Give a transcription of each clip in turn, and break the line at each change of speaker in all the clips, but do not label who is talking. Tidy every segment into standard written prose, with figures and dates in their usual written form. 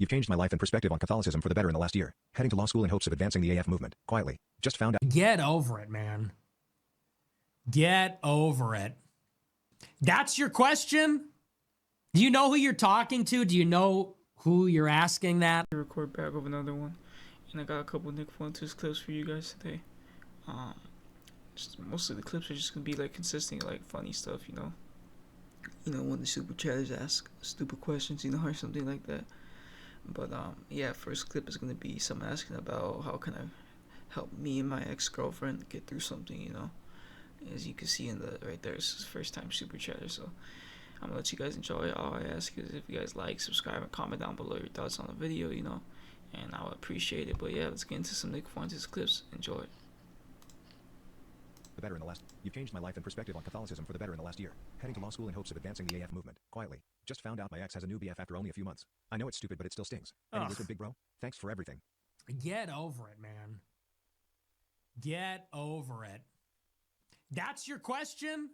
You've changed my life and perspective on Catholicism for the better in the last year. Heading to law school in hopes of advancing the AF movement. Quietly. Just found out.
Get over it, man. Get over it. That's your question? Do you know who you're talking to? Do you know who you're asking that?
Record back of another one, and I got a couple Nick Fuentes clips for you guys today. Just mostly the clips are just gonna be like consistent, like funny stuff, you know. When the super chatters ask stupid questions, or something like that. But yeah, first clip is gonna be someone asking about how can I help me and my ex-girlfriend get through something, As you can see in the right there, it's his first time super chatter, so I'm gonna let you guys enjoy it. All I ask is if you guys like, subscribe, and comment down below your thoughts on the video, and I would appreciate it. But yeah, let's get into some Nick Fuentes clips. Enjoy it.
The better in the last. You've changed my life and perspective on Catholicism for the better in the last year. Heading to law school in hopes of advancing the AF movement. Quietly. Just found out my ex has a new BF after only a few months. I know it's stupid, but it still stings. Any wisdom, big bro? Thanks for everything.
Get over it, man. Get over it. That's your question?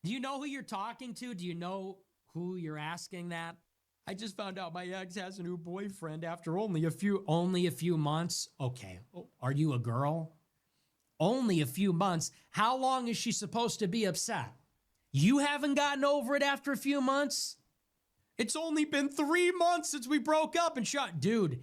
Do you know who you're talking to? Do you know who you're asking that? I just found out my ex has a new boyfriend after only a few months. Okay. Are you a girl? Only a few months. How long is she supposed to be upset? You haven't gotten over it after a few months? It's only been 3 months since we broke up and shot. Dude,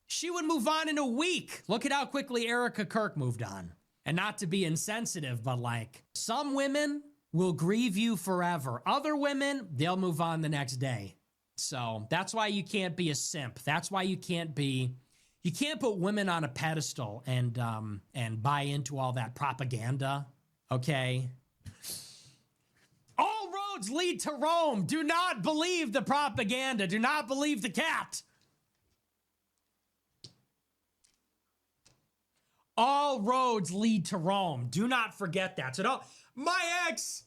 she would move on in a week. Look at how quickly Erica Kirk moved on. And not to be insensitive, but like some women will grieve you forever. Other women, they'll move on the next day. So that's why you can't be a simp. That's why you can't put women on a pedestal and buy into all that propaganda, okay? All roads lead to Rome. Do not believe the propaganda. Do not believe the cat. All roads lead to Rome. Do not forget that. So don't, my ex,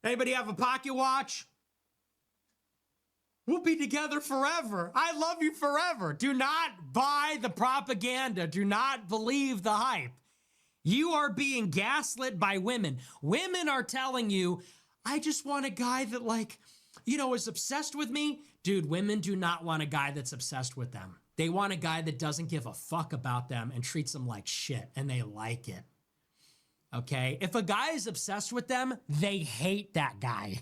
anybody have a pocket watch? We'll be together forever. I love you forever. Do not buy the propaganda. Do not believe the hype. You are being gaslit by women. Women are telling you, I just want a guy that is obsessed with me. Dude, women do not want a guy that's obsessed with them. They want a guy that doesn't give a fuck about them and treats them like shit, and they like it. Okay? If a guy is obsessed with them, they hate that guy.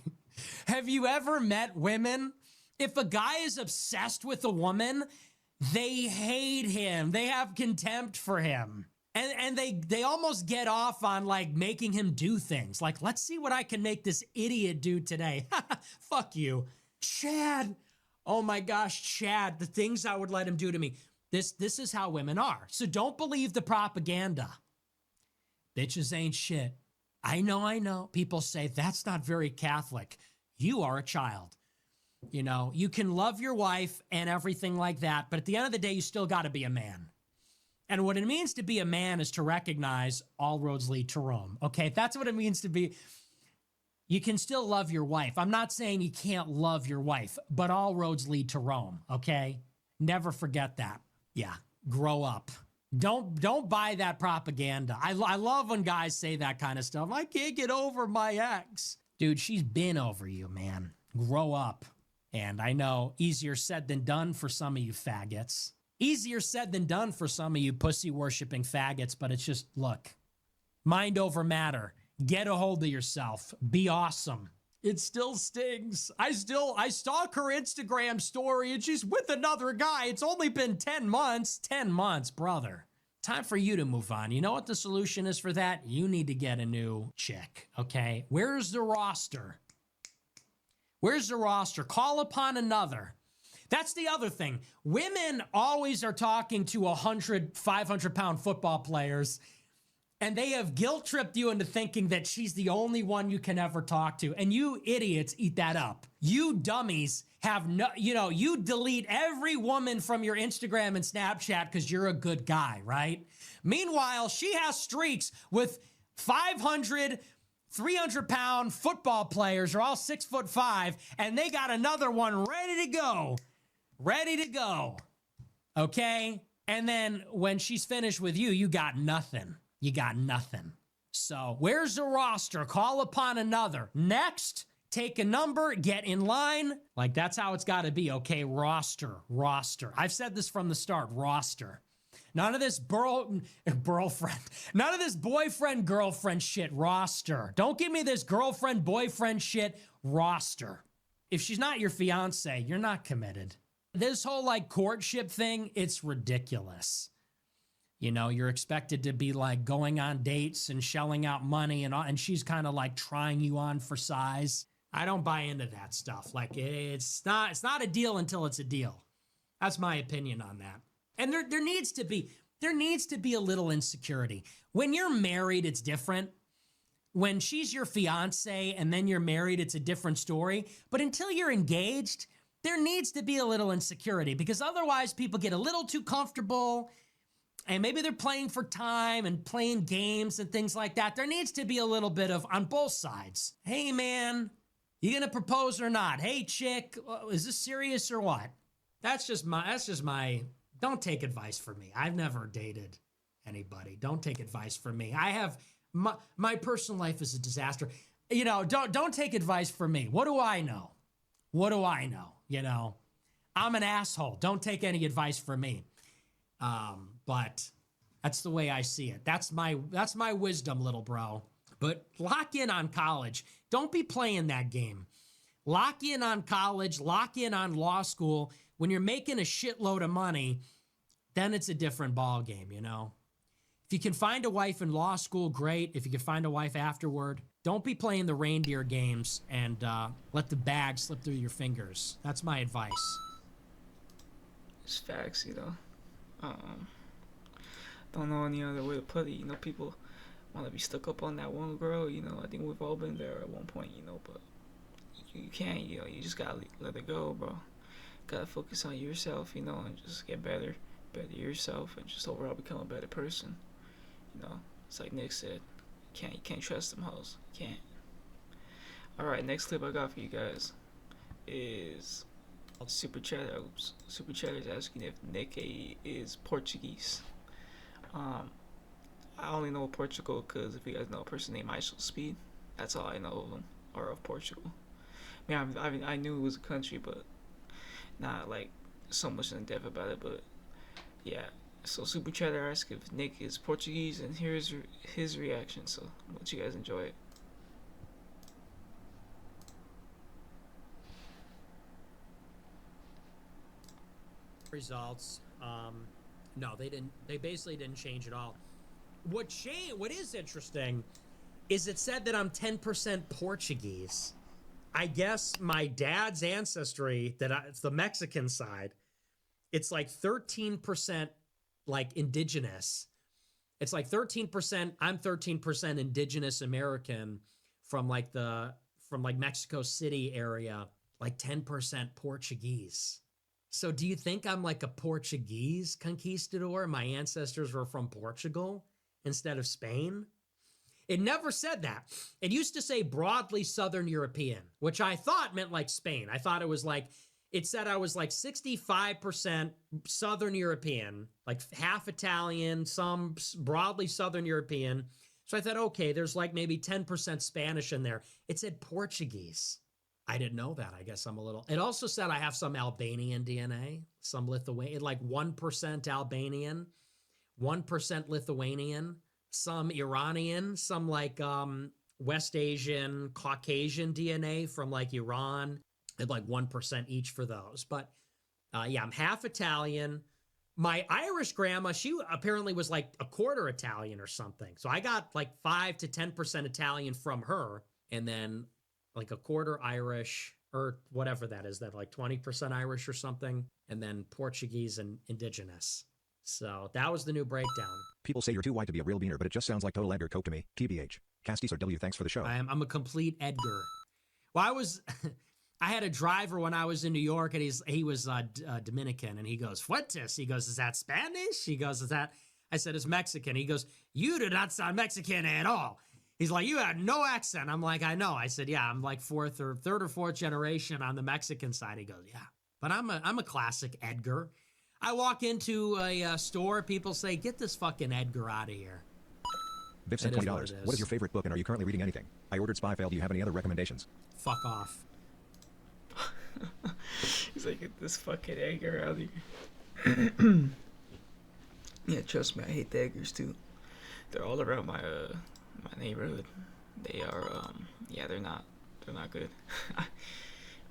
Have you ever met women? If a guy is obsessed with a woman, they hate him. They have contempt for him. And they almost get off on making him do things. Like, let's see what I can make this idiot do today. Fuck you. Chad. Oh my gosh, Chad, the things I would let him do to me. This is how women are. So don't believe the propaganda. Bitches ain't shit. I know. People say that's not very Catholic. You are a child. You can love your wife and everything like that, but at the end of the day, you still got to be a man. And what it means to be a man is to recognize all roads lead to Rome. Okay, that's what it means to be. You can still love your wife. I'm not saying you can't love your wife, but all roads lead to Rome, okay? Never forget that. Yeah, grow up. Don't buy that propaganda. I love when guys say that kind of stuff. I can't get over my ex. Dude, she's been over you, man. Grow up. And I know, easier said than done for some of you faggots. Easier said than done for some of you pussy-worshipping faggots, but it's just, look, mind over matter. Get a hold of yourself. Be awesome. It still stings. I stalk her Instagram story and she's with another guy. It's only been 10 months. 10 months, brother. Time for you to move on. You know what the solution is for that? You need to get a new chick, okay? Where's the roster? Where's the roster? Call upon another. That's the other thing. Women always are talking to 100, 500-pound football players, and they have guilt-tripped you into thinking that she's the only one you can ever talk to. And you idiots eat that up. You dummies have no, you delete every woman from your Instagram and Snapchat because you're a good guy, right? Meanwhile, she has streaks with 500, 300-pound football players are all 6'5", and they got another one ready to go. Ready to go. Okay? And then when she's finished with you, you got nothing. You got nothing. So where's the roster? Call upon another. Next, take a number, get in line. Like, that's how it's got to be, okay? Roster. I've said this from the start, roster. None of this girlfriend. None of this boyfriend, girlfriend shit, roster. Don't give me this girlfriend, boyfriend shit, roster. If she's not your fiance, you're not committed. This whole like courtship thing, it's ridiculous. You know, you're expected to be like going on dates and shelling out money and she's kind of like trying you on for size. I don't buy into that stuff. Like it's not a deal until it's a deal. That's my opinion on that. And there needs to be a little insecurity. When you're married, it's different. When she's your fiance and then you're married, it's a different story. But until you're engaged, there needs to be a little insecurity because otherwise people get a little too comfortable and maybe they're playing for time and playing games and things like that. There needs to be a little bit of on both sides. Hey man, you gonna propose or not? Hey chick, is this serious or what? That's just my, don't take advice from me. I've never dated anybody. Don't take advice from me. I have, my personal life is a disaster. You know, don't take advice from me. What do I know? What do I know? You know, I'm an asshole. Don't take any advice from me. But that's the way I see it. That's my wisdom, little bro. But lock in on college. Don't be playing that game. Lock in on college, lock in on law school. When you're making a shitload of money, then it's a different ball game, you know? If you can find a wife in law school, great. If you can find a wife afterward, don't be playing the reindeer games and let the bag slip through your fingers. That's my advice.
It's facts, you know. Don't know any other way to put it. You know, people want to be stuck up on that one girl. You know, I think we've all been there at one point. You know, but you can't. You know, you just gotta let it go, bro. Gotta focus on yourself. You know, and just get better yourself, and just overall become a better person. You know, it's like Nick said. You can't trust them hoes. You can't. All right, next clip I got for you guys is Super Chatter. Super Chatter is asking if Nick is Portuguese. I only know Portugal because if you guys know a person named Michael Speed, that's all I know of him or of Portugal. I mean, I knew it was a country, but not like so much in depth about it. But yeah, so Super Chatter asked if Nick is Portuguese, and here's his reaction. So I'll let you guys enjoy it.
Results. No, they didn't. They basically didn't change at all. What is interesting is it said that I'm 10% Portuguese. I guess my dad's ancestry, it's the Mexican side, it's like 13% like indigenous. It's like 13%. I'm 13% indigenous American from like Mexico City area, like 10% Portuguese. So do you think I'm like a Portuguese conquistador? My ancestors were from Portugal instead of Spain? It never said that. It used to say broadly Southern European, which I thought meant like Spain. I thought it was like, it said I was like 65% Southern European, like half Italian, some broadly Southern European. So I thought, okay, there's like maybe 10% Spanish in there. It said Portuguese. I didn't know that. I guess I'm a little. It also said I have some Albanian DNA, some Lithuanian, like 1% Albanian, 1% Lithuanian, some Iranian, some like West Asian, Caucasian DNA from like Iran, and like 1% each for those. But yeah, I'm half Italian. My Irish grandma, she apparently was like a quarter Italian or something. So I got like 5 to 10% Italian from her, and then like a quarter Irish or whatever that is, that like 20% Irish or something, and then Portuguese and indigenous. So that was the new breakdown.
People say you're too white to be a real beaner, but it just sounds like total Edgar Coke to me. TBH. Casties or W, thanks for the show.
I'm a complete Edgar. Well, I had a driver when I was in New York, and he was Dominican, and he goes, Fuentes. He goes, is that Spanish? He goes, is that? I said, it's Mexican. He goes, you do not sound Mexican at all. He's like, you had no accent. I'm like, I know. I said, yeah, I'm like third or fourth generation on the Mexican side. He goes, yeah, but I'm a classic Edgar. I walk into a store, people say, get this fucking Edgar out of here.
Viv sent
It is
$20.
what it
What is
is.
your favorite book and are you currently reading anything? I ordered Spy Fail. Do you have any other recommendations?
Fuck off.
He's like, get this fucking egger out of here. Yeah, trust me, I hate the eggers too. They're all around my my neighborhood. They are yeah, they're not good.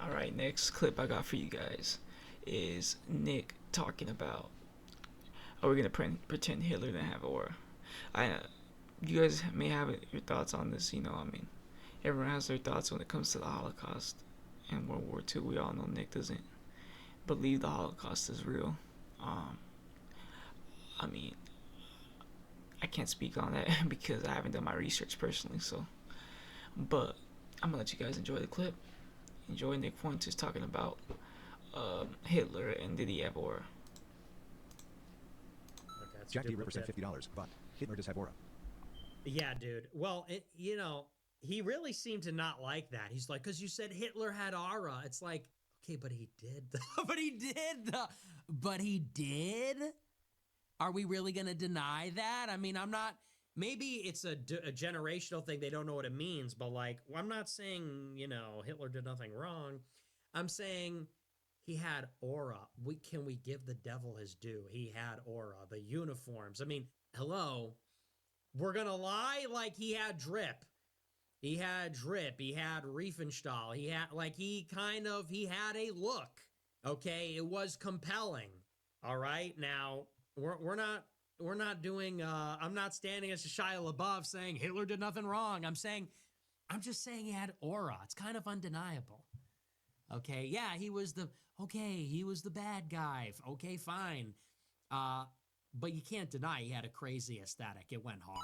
All right, next clip I got for you guys is Nick talking about, are we gonna pretend Hitler didn't have aura? You guys may have your thoughts on this. You know, I mean, everyone has their thoughts when it comes to the Holocaust and World War II. We all know Nick doesn't believe the Holocaust is real. I mean, I can't speak on that because I haven't done my research personally. So, but I'm gonna let you guys enjoy the clip. Enjoy Nick Fuentes talking about Hitler and did he have aura?
Okay,
Jack D represent $50, but Hitler does have aura.
Yeah, dude. Well, you know, he really seemed to not like that. He's like, because you said Hitler had aura. It's like, okay, but he did. But he did. Are we really going to deny that? I mean, I'm not. Maybe it's a generational thing. They don't know what it means. But like, I'm not saying, you know, Hitler did nothing wrong. I'm saying he had aura. Can we give the devil his due? He had aura. The uniforms. I mean, hello. We're going to lie like he had drip. He had drip. He had Riefenstahl. He had he had a look. Okay, it was compelling. All right. Now we're not doing. I'm not standing as Shia LaBeouf saying Hitler did nothing wrong. I'm just saying he had aura. It's kind of undeniable. Okay, yeah, he was the bad guy. Okay, fine. But you can't deny he had a crazy aesthetic. It went hard.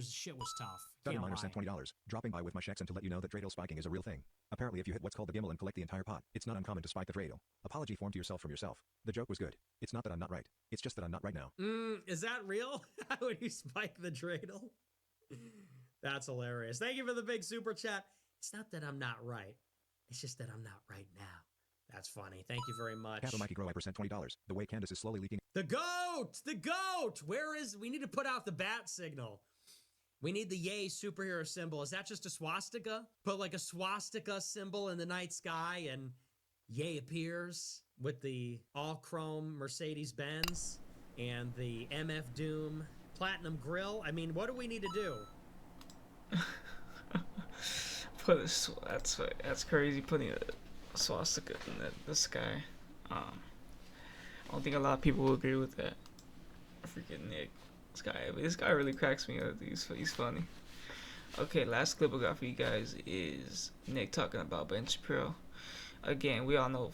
Shit was tough.
Study
Can't
Miner
lie.
sent $20. Dropping by with my checks and to let you know that dreidel spiking is a real thing. Apparently if you hit what's called the gimbal and collect the entire pot, it's not uncommon to spike the dreidel. Apology form to yourself from yourself. The joke was good. It's not that I'm not right. It's just that I'm not right now.
Is that real? How would you spike the dreidel? That's hilarious. Thank you for the big super chat. It's not that I'm not right. It's just that I'm not right now. That's funny. Thank you very much.
Kappa Mikey Grow I percent $20. The way Candace is slowly leaking.
The goat! The goat! We need to put out the bat signal. We need the yay superhero symbol. Is that just a swastika? Put like a swastika symbol in the night sky and yay appears with the all chrome Mercedes Benz and the MF Doom Platinum Grill. I mean, what do we need to do?
That's crazy putting a swastika in the sky. I don't think a lot of people will agree with that. Freaking Nick. This guy really cracks me up. He's funny. Okay, last clip I got for you guys is Nick talking about Ben Shapiro. Again, we all know,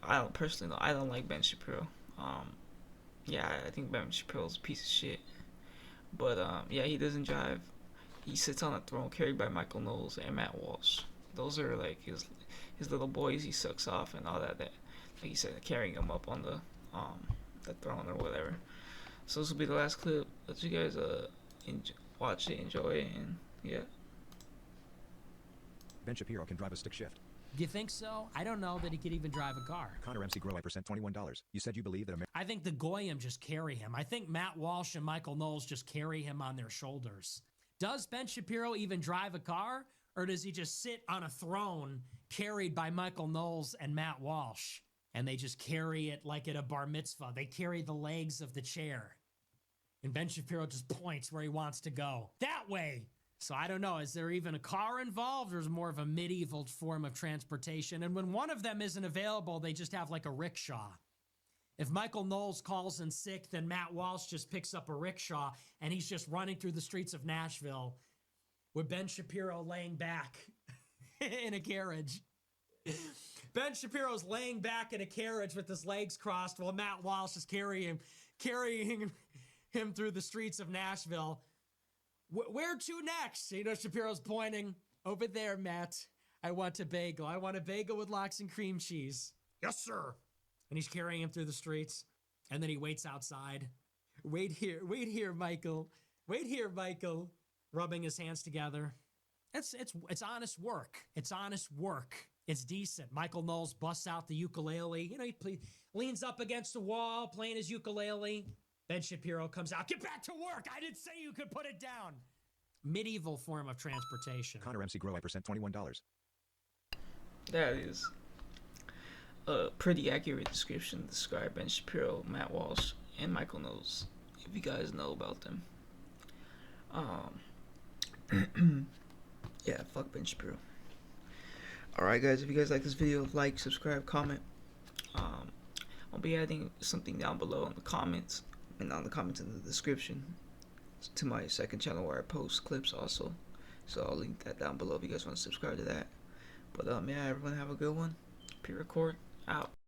I don't like Ben Shapiro. Yeah, I think Ben Shapiro's a piece of shit. But yeah, he doesn't jive. He sits on a throne carried by Michael Knowles and Matt Walsh. Those are like his little boys he sucks off and all that. Like he said, carrying him up on the throne or whatever. So this will be the last clip. Let you guys watch it, enjoy it, and yeah.
Ben Shapiro can drive a stick shift.
Do you think so? I don't know that he could even drive a car.
Connor MC Grow I percent $21. You said you believe that
I think the Goyim just carry him. I think Matt Walsh and Michael Knowles just carry him on their shoulders. Does Ben Shapiro even drive a car? Or does he just sit on a throne carried by Michael Knowles and Matt Walsh? And they just carry it like at a bar mitzvah. They carry the legs of the chair. And Ben Shapiro just points where he wants to go. That way! So I don't know, is there even a car involved or is it more of a medieval form of transportation? And when one of them isn't available, they just have like a rickshaw. If Michael Knowles calls in sick, then Matt Walsh just picks up a rickshaw and he's just running through the streets of Nashville with Ben Shapiro laying back in a carriage. Ben Shapiro's laying back in a carriage with his legs crossed while Matt Walsh is carrying him through the streets of Nashville. Where to next? You know, Shapiro's pointing. Over there, Matt. I want a bagel. I want a bagel with lox and cream cheese. Yes, sir. And he's carrying him through the streets. And then he waits outside. Wait here, Michael. Wait here, Michael. Rubbing his hands together. It's honest work. It's honest work. It's decent. Michael Knowles busts out the ukulele. You know, he leans up against the wall playing his ukulele. Ben Shapiro comes out. Get back to work. I didn't say you could put it down. medieval form of transportation.
Connor MC Grow I percent $21.
That is a pretty accurate description to describe Ben Shapiro, Matt Walsh, and Michael Knowles, if you guys know about them. Yeah, fuck Ben Shapiro. Alright guys, if you guys like this video, like, subscribe, comment. I'll be adding something down below in the comments, and on the comments in the description, to my second channel where I post clips also. So I'll link that down below if you guys want to subscribe to that. But yeah, everyone have a good one. P-Record out.